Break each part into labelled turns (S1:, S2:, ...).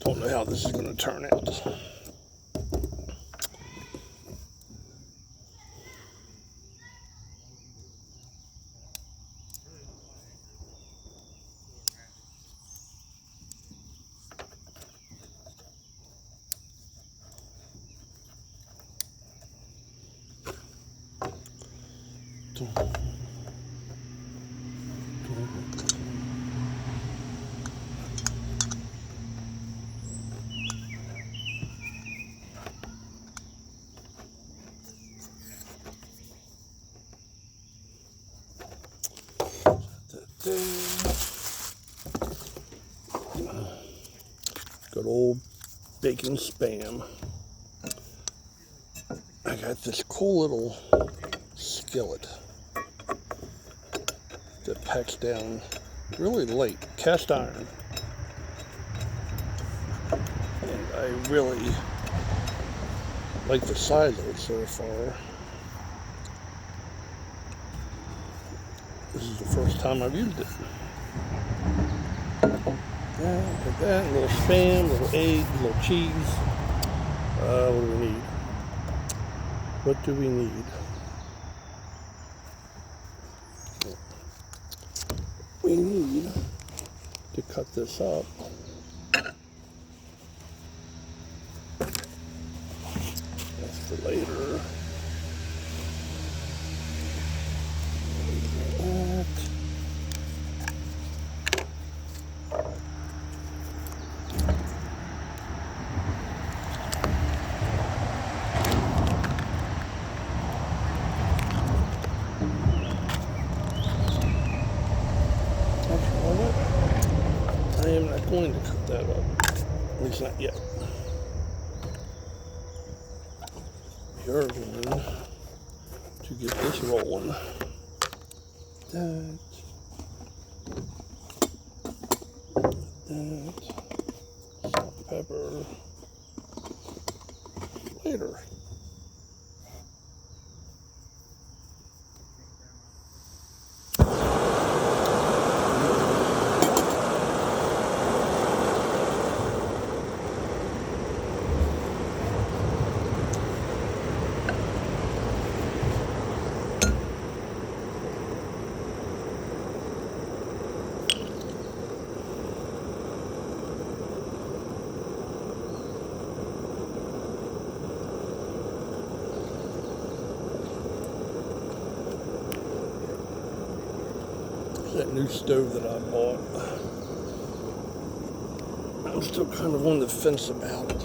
S1: Don't know how this is going to turn out. Good old bacon spam. I got this cool little skillet that packs down really light, cast iron. And I really like the size of it so far. This is the first time I've used it. Like that, a little spam, little eggs, little cheese. What do we need? What do we need? We need to cut this up. That's for later. I am not going to cut that up, at least not yet. We are going to get this rolling. That, salt and pepper, later. That new stove that I bought, I'm still kind of on the fence about it.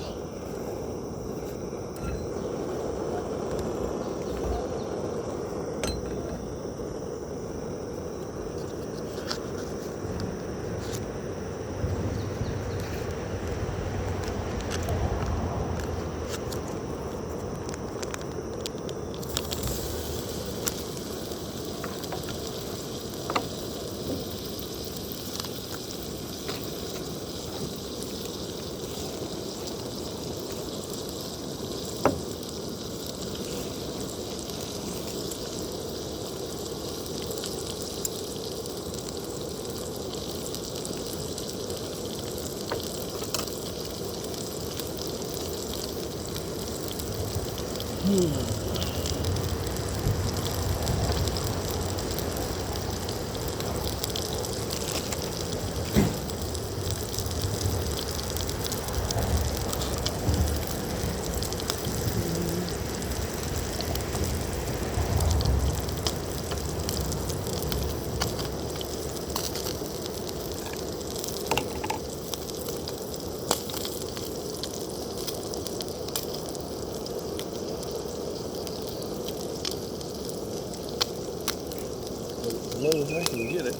S1: As low as I can get it.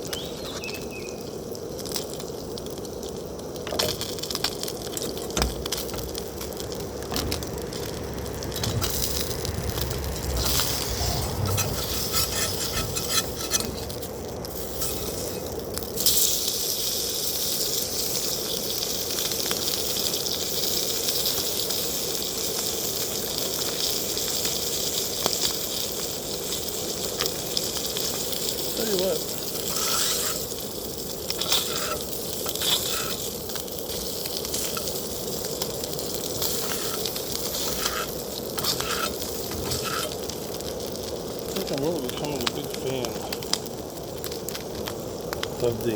S1: Tell you what, of the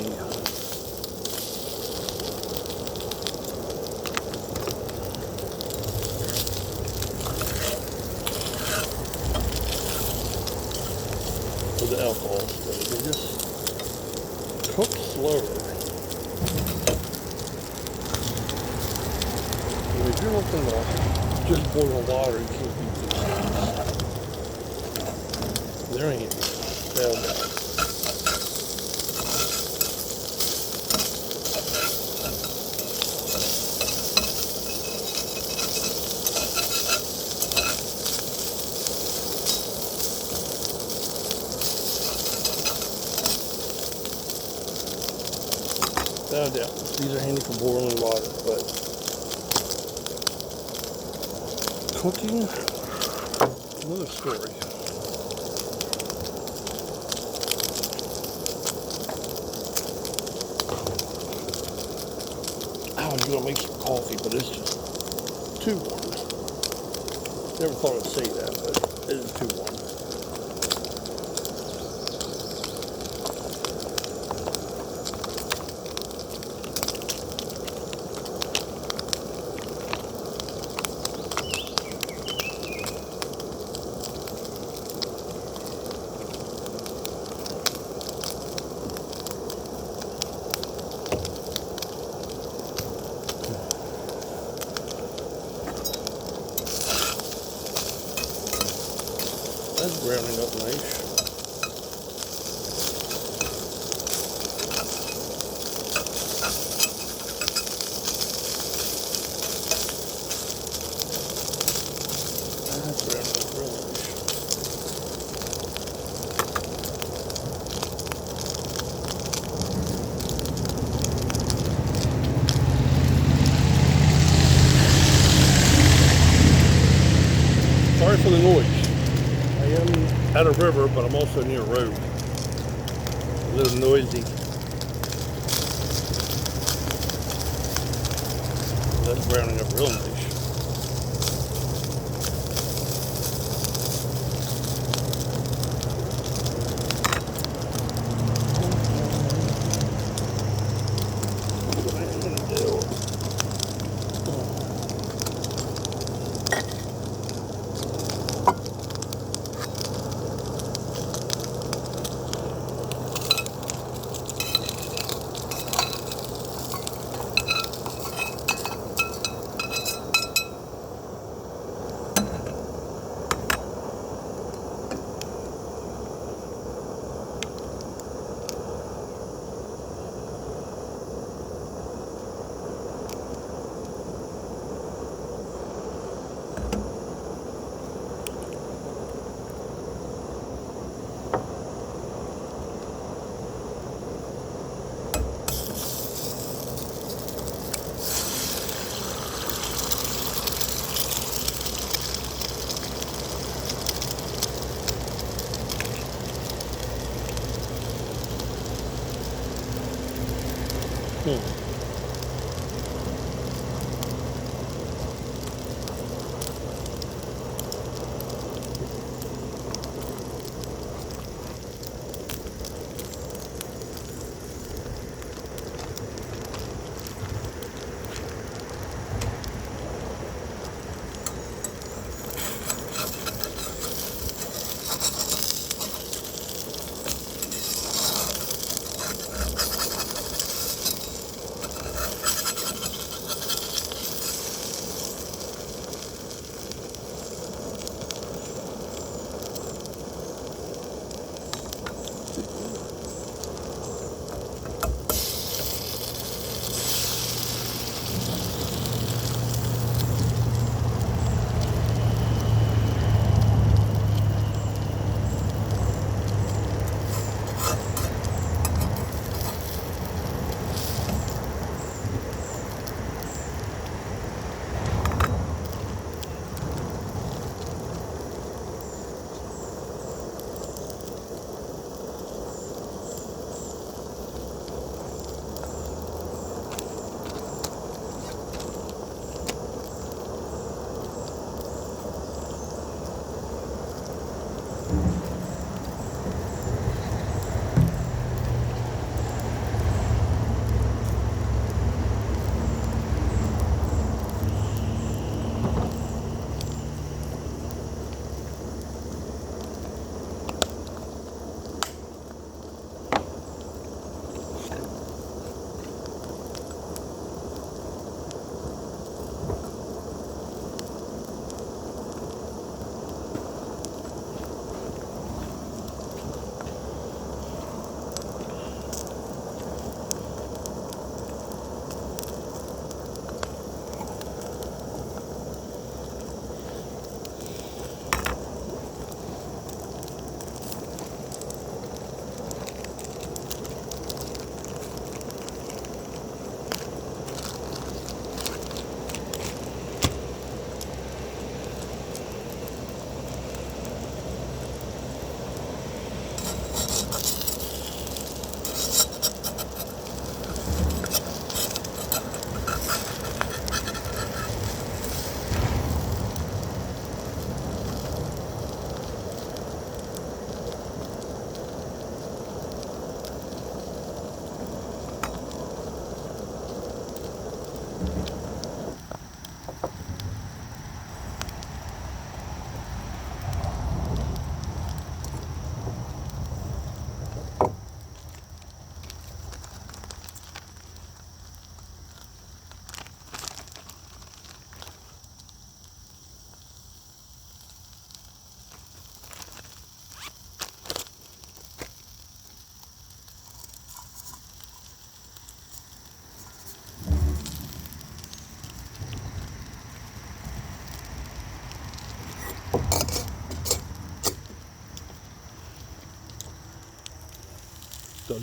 S1: alcohol. So they just cook slower. And if you're looking to just boil water, you can't beat these. There ain't found out. Found out. These are handy for boiling water, but cooking, another story. I was gonna make some coffee, but it's just too warm. Never thought I'd say that, but it is too warm. That's browning up nice. That's browning up real nice. Sorry for the noise. I am at a river, but I'm also near a road. A little noisy. That's browning up real nice. What I'm gonna do.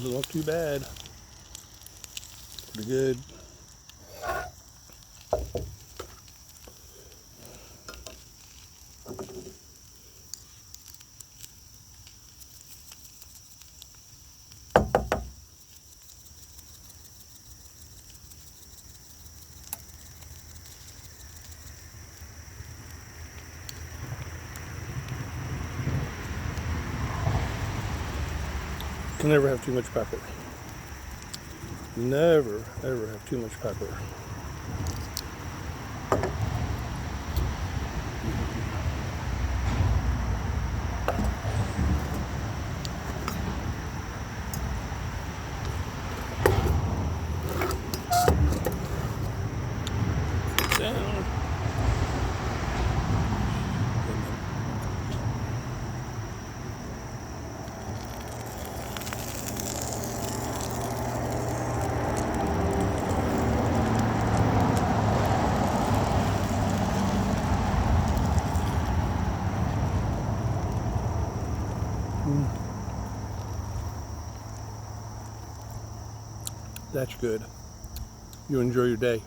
S1: Doesn't look too bad. Pretty good. Can never have too much pepper. Never, ever have too much pepper. Down. That's good. You enjoy your day.